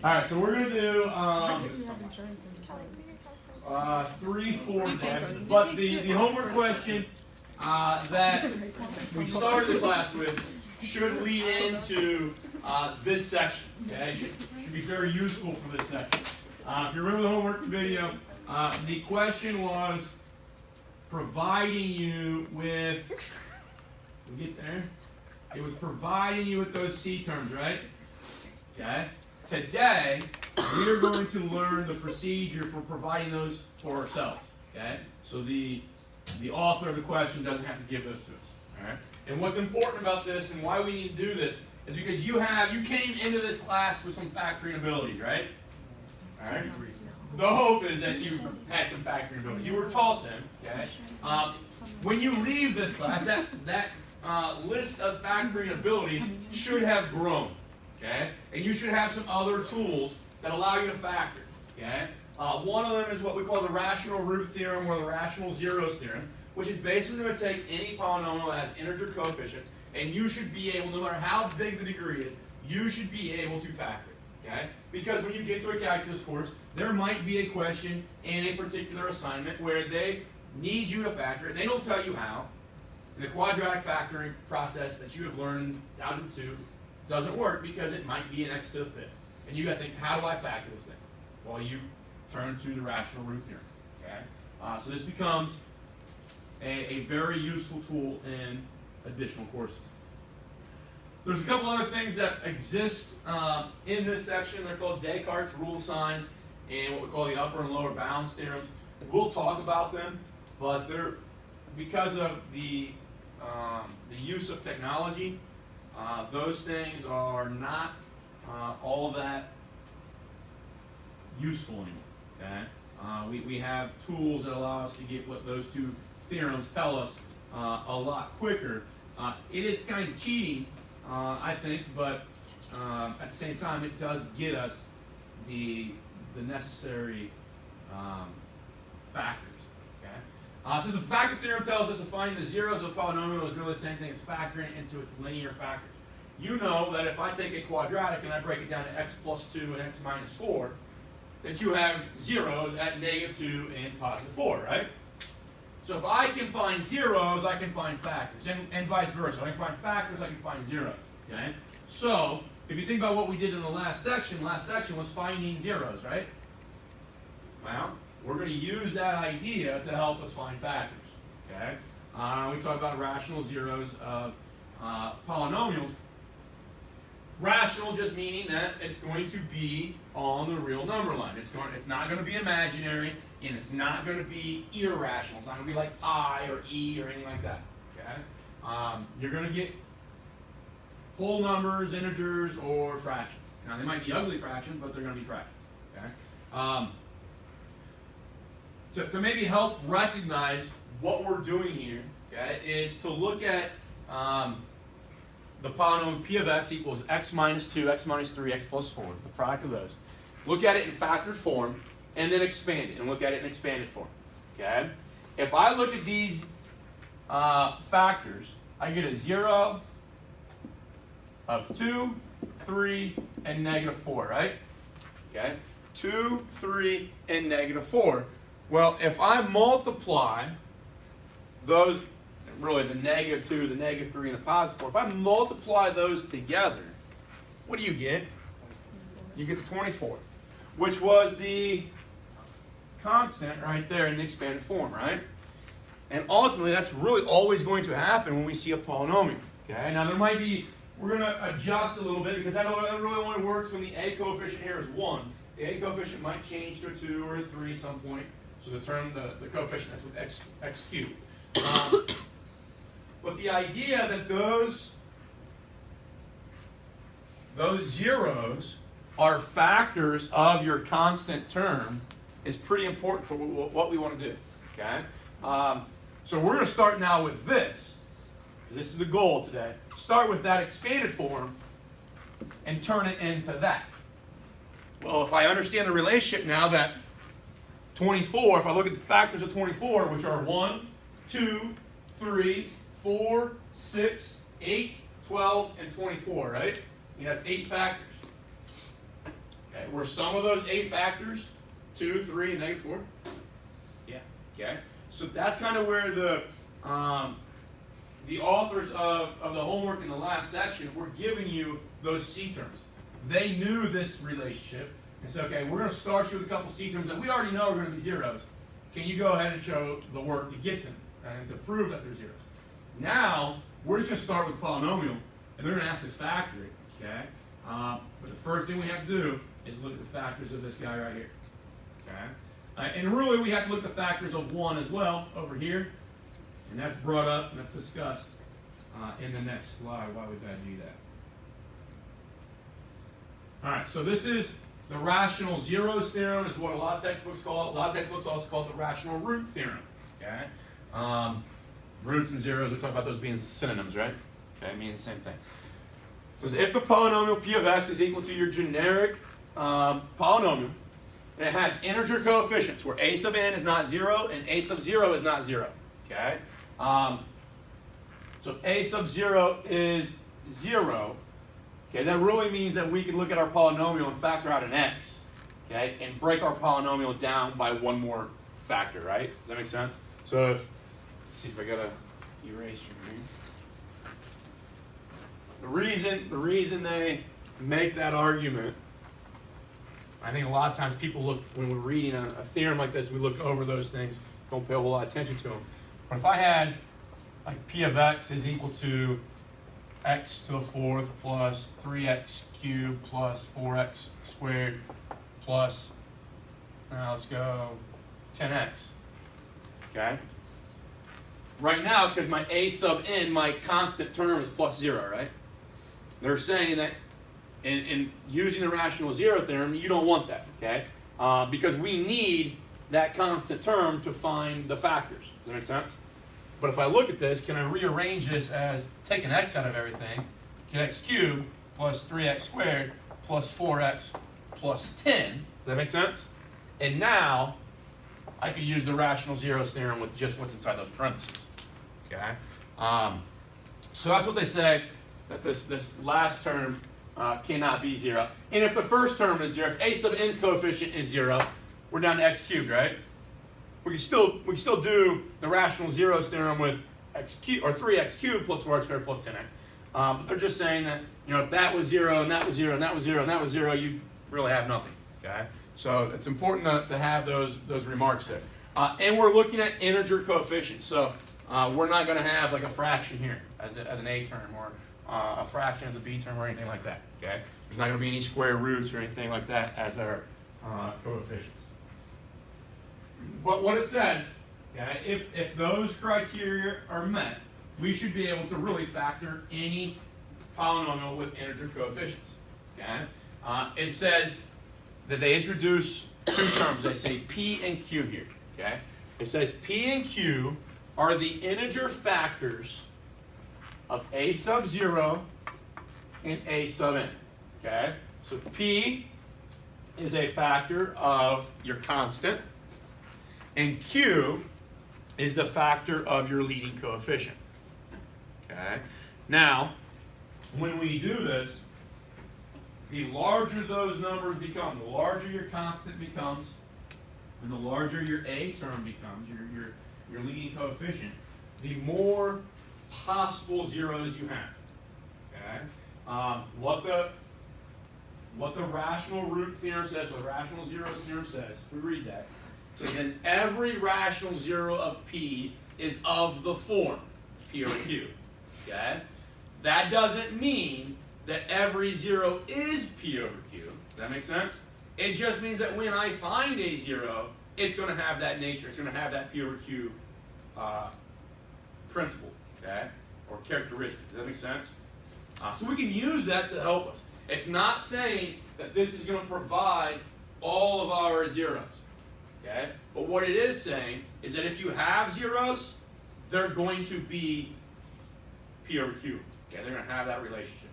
All right, so we're going to do 3, 4 next. But the homework question that we started the class with should lead into this section. Okay, should be very useful for this section. If you remember the homework video, the question was providing you with. We get there. It was providing you with those C terms, right? Okay. Today, we are going to learn the procedure for providing those for ourselves. Okay. So the author of the question doesn't have to give those to us. All right. And what's important about this and why we need to do this is because you came into this class with some factoring abilities, right? All right. The hope is that you had some factoring abilities. You were taught them. Okay. When you leave this class, that list of factoring abilities should have grown. Okay? And you should have some other tools that allow you to factor. Okay? One of them is what we call the rational root theorem or the rational zeros theorem, which is basically going to take any polynomial that has integer coefficients, and you should be able, no matter how big the degree is, you should be able to factor. Okay? Because when you get to a calculus course, there might be a question in a particular assignment where they need you to factor it. They don't tell you how. And the quadratic factoring process that you have learned in Algebra 2 doesn't work because it might be an x to the fifth. And you got to think, how do I factor this thing? Well, you turn to the rational root theorem. Okay? So this becomes a very useful tool in additional courses. There's a couple other things that exist in this section. They're called Descartes' rule of signs and what we call the upper and lower bounds theorems. We'll talk about them, but they're because of the use of technology. Those things are not all that useful anymore. Okay? We have tools that allow us to get what those two theorems tell us a lot quicker. It is kind of cheating, I think, but at the same time, it does get us the necessary factors. So the factor theorem tells us that finding the zeros of a polynomial is really the same thing as factoring it into its linear factors. You know that if I take a quadratic and I break it down to x plus 2 and x minus 4, that you have zeros at -2 and +4, right? So if I can find zeros, I can find factors, and vice versa. I can find factors, I can find zeros. Okay? So if you think about what we did in the last section was finding zeros, right? Well, we're going to use that idea to help us find factors. Okay? We talk about rational zeros of polynomials. Rational just meaning that it's going to be on the real number line. It's not going to be imaginary, and it's not going to be irrational. It's not going to be like I or E or anything like that. Okay? You're going to get whole numbers, integers, or fractions. Now they might be ugly fractions, but they're going to be fractions. Okay? So to maybe help recognize what we're doing here, okay, is to look at the polynomial p of x equals x minus 2, x minus 3, x plus 4, the product of those. Look at it in factored form, and then expand it, and look at it in expanded form. Okay? If I look at these factors, I get a 0 of 2, 3, and -4, right? Okay? 2, 3, and -4. Well, if I multiply those, really the -2, the -3, and the +4, if I multiply those together, what do you get? You get the 24, which was the constant right there in the expanded form, right? And ultimately, that's really always going to happen when we see a polynomial. Okay? Now, there might be, we're going to adjust a little bit because that really only works when the a coefficient here is 1. The a coefficient might change to a 2 or a 3 at some point. So the term, the coefficient, that's with x cubed. But the idea that those zeros are factors of your constant term is pretty important for what we want to do. Okay? So we're going to start now with this, because this is the goal today. Start with that expanded form and turn it into that. Well, if I understand the relationship now that 24, if I look at the factors of 24, which are 1, 2, 3, 4, 6, 8, 12, and 24, right? That's 8 factors. Okay, Were some of those 8 factors 2, 3, and negative 4? Yeah. Okay. So that's kind of where the authors of the homework in the last section were giving you those C terms. They knew this relationship and said, okay, we're going to start you with a couple C terms that we already know are going to be zeros. Can you go ahead and show the work to get them and to prove that they're zeros? Now, we're just going to start with a polynomial, and they're going to ask us factor it, okay? But the first thing we have to do is look at the factors of this guy right here, okay? And really, we have to look at the factors of 1 as well over here, and that's brought up and that's discussed in the next slide why we've got to do that. All right, so this is the rational zeros theorem is what a lot of textbooks call it. A lot of textbooks also call it the rational root theorem, okay? Roots and zeros, we talk about those being synonyms, right? Okay, meaning the same thing. It says if the polynomial p of x is equal to your generic polynomial, and it has integer coefficients where a sub n is not 0 and a sub 0 is not 0, okay? So if a sub 0 is 0, okay, that really means that we can look at our polynomial and factor out an x, okay, and break our polynomial down by one more factor, right? Does that make sense? So if, let's see if I got a eraser here. The reason they make that argument, I think a lot of times people look, when we're reading a theorem like this, we look over those things, don't pay a whole lot of attention to them. But if I had, like, p of x is equal to x to the 4th plus 3x cubed plus 4x squared plus, let's go, 10x, okay? Right now, because my a sub n, my constant term is plus 0, right? They're saying that in using the rational zero theorem, you don't want that, okay? Because we need that constant term to find the factors. Does that make sense? But if I look at this, can I rearrange this as take an x out of everything, get x cubed plus 3x squared plus 4x plus 10. Does that make sense? And now I could use the rational zeros theorem with just what's inside those parentheses. Okay? So that's what they say, that this last term cannot be 0. And if the first term is 0, if a sub n's coefficient is 0, we're down to x cubed, right? We can still do the rational zeros theorem with x cubed or 3x cubed plus 4x squared plus 10x. But they're just saying that, you know, if that was 0 and that was 0 and that was 0 and that was 0, you really have nothing. Okay, so it's important to have those remarks there. And we're looking at integer coefficients, so we're not going to have like a fraction here as an a term or a fraction as a b term or anything like that. Okay, there's not going to be any square roots or anything like that as our coefficients. But what it says, okay, if those criteria are met, we should be able to really factor any polynomial with integer coefficients. Okay, it says that they introduce two terms. They say p and q here. Okay, it says p and q are the integer factors of a sub 0 and a sub n. Okay, so p is a factor of your constant, and q is the factor of your leading coefficient. Okay, now when we do this, the larger those numbers become, the larger your constant becomes, and the larger your a term becomes, your leading coefficient, the more possible zeros you have. Okay, what the rational root theorem says, what the rational zeros theorem says, if we read that, it says then every rational zero of p is of the form p over q. Okay, that doesn't mean that every zero is p over q. Does that make sense? It just means that when I find a zero, it's going to have that nature. It's going to have that p over q principle, okay, or characteristic. Does that make sense? So we can use that to help us. It's not saying that this is going to provide all of our zeros, okay? But what it is saying is that if you have zeros, they're going to be p over q. Okay, they're going to have that relationship.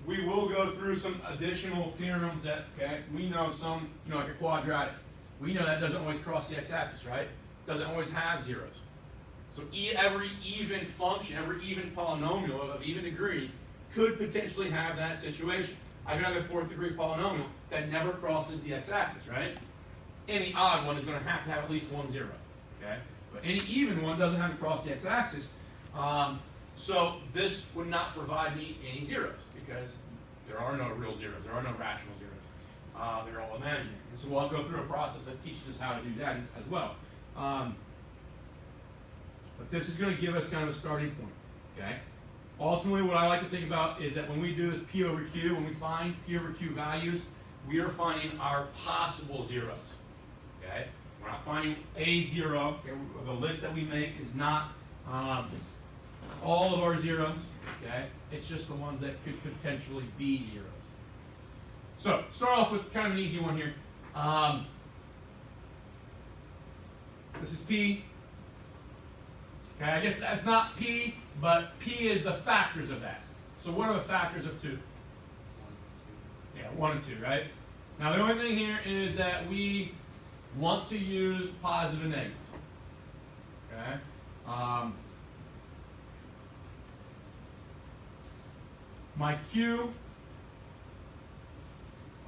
We will go through some additional theorems that, okay, we know some, you know, like a quadratic. We know that doesn't always cross the x-axis, right? Doesn't always have zeros. So every even function, every even polynomial of even degree could potentially have that situation. I've got a fourth degree polynomial that never crosses the x-axis, right? Any odd one is going to have at least one zero, okay? But any even one doesn't have to cross the x-axis. So this would not provide me any zeros because there are no real zeros. There are no rational zeros. They're all imaginary. And so we'll go through a process that teaches us how to do that as well. But this is going to give us kind of a starting point, okay? Ultimately, what I like to think about is that when we do this P over Q, when we find P over Q values, we are finding our possible zeros, okay? We're not finding a zero. Okay? The list that we make is not all of our zeros, okay? It's just the ones that could potentially be zeros. So, start off with kind of an easy one here. This is P. Okay, I guess that's not P, but P is the factors of that. So what are the factors of 2? Yeah, 1 and 2, right? Now the only thing here is that we want to use positive and negative. Okay? My Q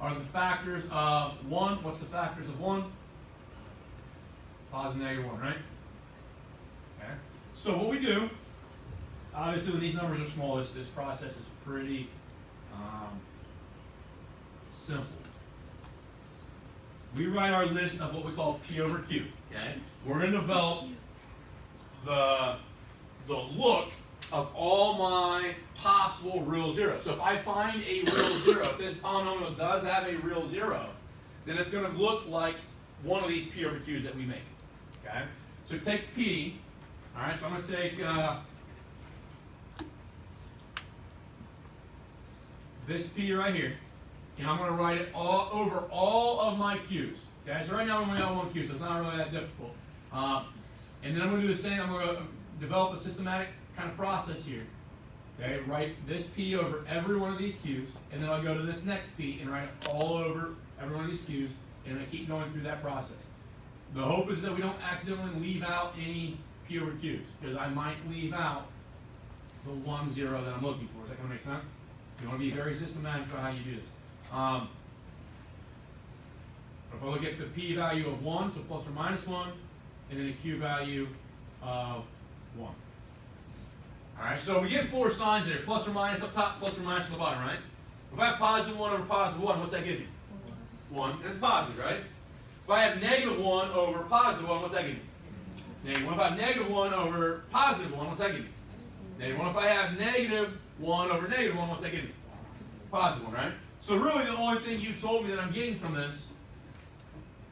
are the factors of 1. What's the factors of 1? Positive and negative 1, right? Okay. So what we do, obviously when these numbers are small, this process is pretty simple. We write our list of what we call P over Q. Okay? We're going to develop the look of all my possible real zeros. So if I find a real zero, if this polynomial does have a real zero, then it's going to look like one of these P over Qs that we make. Okay? So take P. All right, so I'm going to take this P right here, and I'm going to write it all over all of my Qs. Okay, so right now I'm only got one Q, so it's not really that difficult. And then I'm going to do the same. I'm going to develop a systematic kind of process here. Okay, write this P over every one of these Qs, and then I'll go to this next P and write it all over every one of these Qs, and I keep going through that process. The hope is that we don't accidentally leave out any P over Qs, because I might leave out the 1 0 that I'm looking for. Is that going to make sense? You want to be very systematic about how you do this. If I look at the P value of 1, so plus or minus 1, and then a Q value of 1. All right, so we get 4 signs there, plus or minus up top, plus or minus on the bottom, right? If I have positive 1 over positive 1, what's that give me? 1, and it's positive, right? If I have negative 1 over positive 1, what's that give me? Negative 1. If I have negative 1 over positive 1, what's that give me? Negative 1. If I have negative 1 over negative 1, what's that give me? Positive 1, right? So really the only thing you told me that I'm getting from this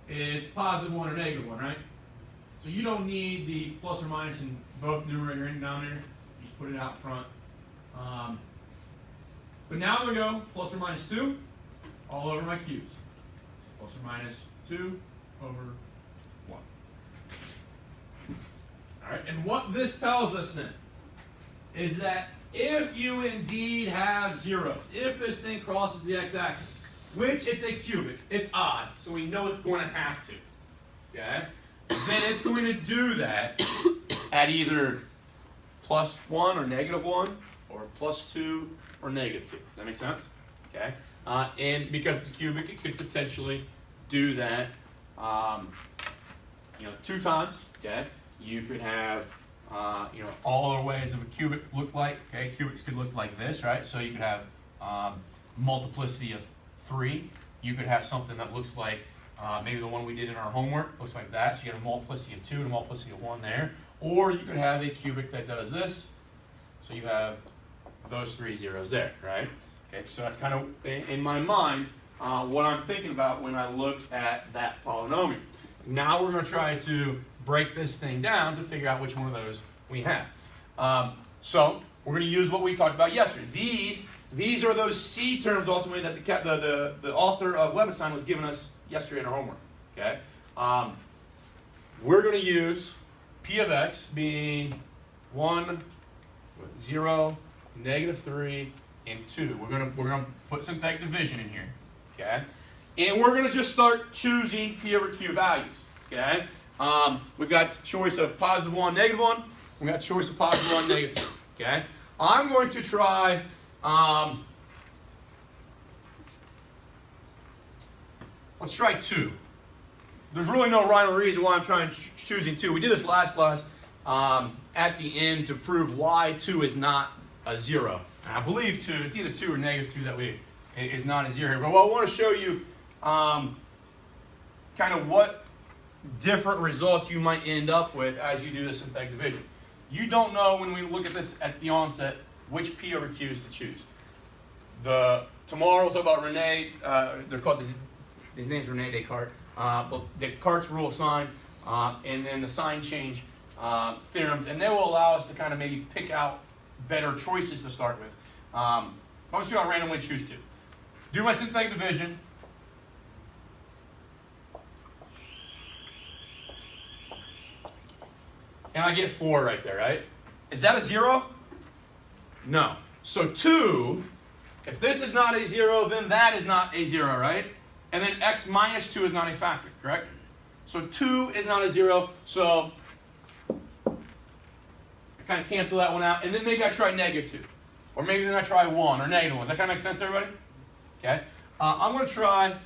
is positive 1 or negative 1, right? So you don't need the plus or minus in both numerator and denominator. You just put it out front. But now I'm going to go plus or minus 2 all over my Q's. Plus or minus 2 over 1. All right, and what this tells us then is that if you indeed have zeros, if this thing crosses the x-axis, which it's a cubic, it's odd, so we know it's going to have to, okay? Then it's going to do that at either plus 1 or negative 1, or plus 2 or negative 2. Does that make sense? Okay? And because it's a cubic, it could potentially do that 2 times, okay? You could have all other ways of a cubic look like. Okay, cubics could look like this, right? So you could have multiplicity of 3. You could have something that looks like maybe the one we did in our homework looks like that. So you have a multiplicity of 2 and a multiplicity of 1 there. Or you could have a cubic that does this. So you have those 3 zeros there, right? Okay, so that's kind of in my mind what I'm thinking about when I look at that polynomial. Now we're going to try to break this thing down to figure out which one of those we have. So we're going to use what we talked about yesterday. These are those C terms ultimately that the author of WebAssign was giving us yesterday in our homework. Okay, we're going to use P of X being 1, 0, negative 3, and 2. We're going to put synthetic division in here. Okay, and we're going to just start choosing P over Q values. Okay. We've got choice of positive 1, negative 1. We've got choice of positive 1, negative 2. Okay? I'm going to try let's try 2. There's really no rhyme or reason why I'm choosing 2. We did this last class at the end to prove why 2 is not a 0. And I believe 2, it's either 2 or -2 that is not a 0 here. But I want to show you kind of what different results you might end up with as you do the synthetic division. You don't know when we look at this at the onset which P over Q's to choose. Tomorrow we'll talk about Rene, they're called, his name's Rene Descartes, but Descartes' rule of sign, and then the sign change theorems, and they will allow us to kind of maybe pick out better choices to start with. I'm just going to randomly choose 2. Do my synthetic division. And I get 4 right there, right? Is that a 0? No. So 2, if this is not a 0, then that is not a 0, right? And then x minus 2 is not a factor, correct? So 2 is not a 0, so I kind of cancel that one out. And then maybe I try -2. Or maybe then I try 1 or -1. Does that kind of make sense to everybody? Okay. I'm going to try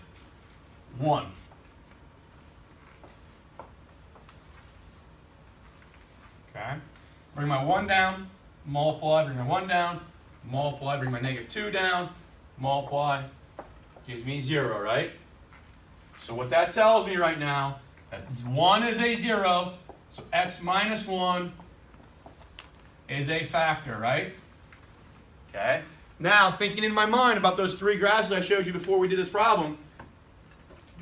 1. Okay. Bring my 1 down, multiply, bring my 1 down, multiply, bring my -2 down, multiply, gives me 0, right? So what that tells me right now, that 1 is a 0, so x minus 1 is a factor, right? Okay. Now, thinking in my mind about those 3 graphs that I showed you before we did this problem,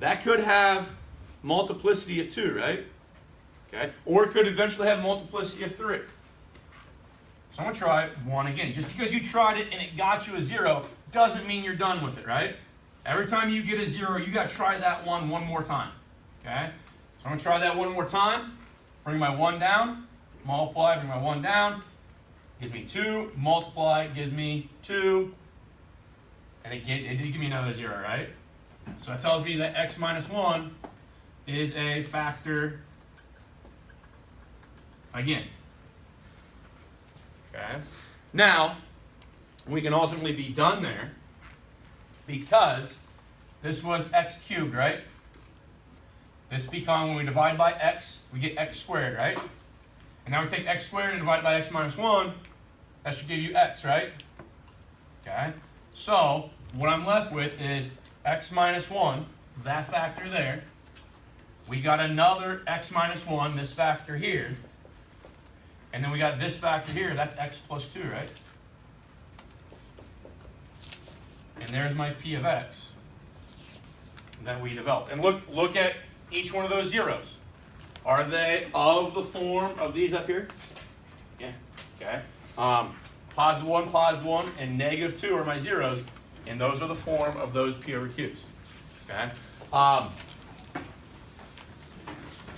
that could have multiplicity of 2, right? Okay. Or it could eventually have multiplicity of 3. So I'm going to try 1 again. Just because you tried it and it got you a 0 doesn't mean you're done with it, right? Every time you get a 0, you got to try that one more time. Okay? So I'm going to try that one more time. Bring my 1 down, multiply, bring my 1 down, gives me 2, multiply, gives me 2, and it did give me another 0, right? So that tells me that x minus 1 is a factor again. Okay? Now, we can ultimately be done there because this was x cubed, right? This becomes, when we divide by x, we get x squared, right? And now we take x squared and divide by x minus 1. That should give you x, right? Okay? So, what I'm left with is x minus 1, that factor there. We got another x minus 1, this factor here. And then we got this factor here, that's x plus 2, right? And there's my p of x that we developed. And look at each one of those zeros. Are they of the form of these up here? Yeah, okay. Positive 1, and -2 are my zeros, and those are the form of those p over q's. Okay.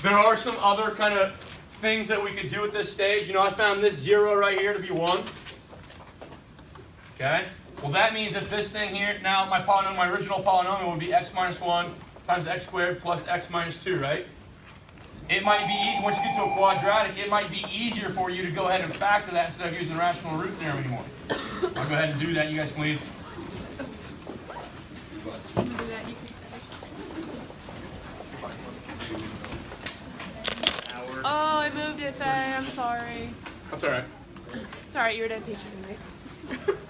There are some other kind of things that we could do at this stage. You know, I found this 0 right here to be 1. Okay. Well, that means that this thing here, now my polynomial, my original polynomial would be x minus 1 times x squared plus x minus 2, right? It might be easy, once you get to a quadratic, it might be easier for you to go ahead and factor that instead of using the rational root theorem anymore. I'll go ahead and do that. You guys can leave. Oh, I moved it, Faye. I'm sorry. That's all right. It's all right. You're a dead teacher anyways.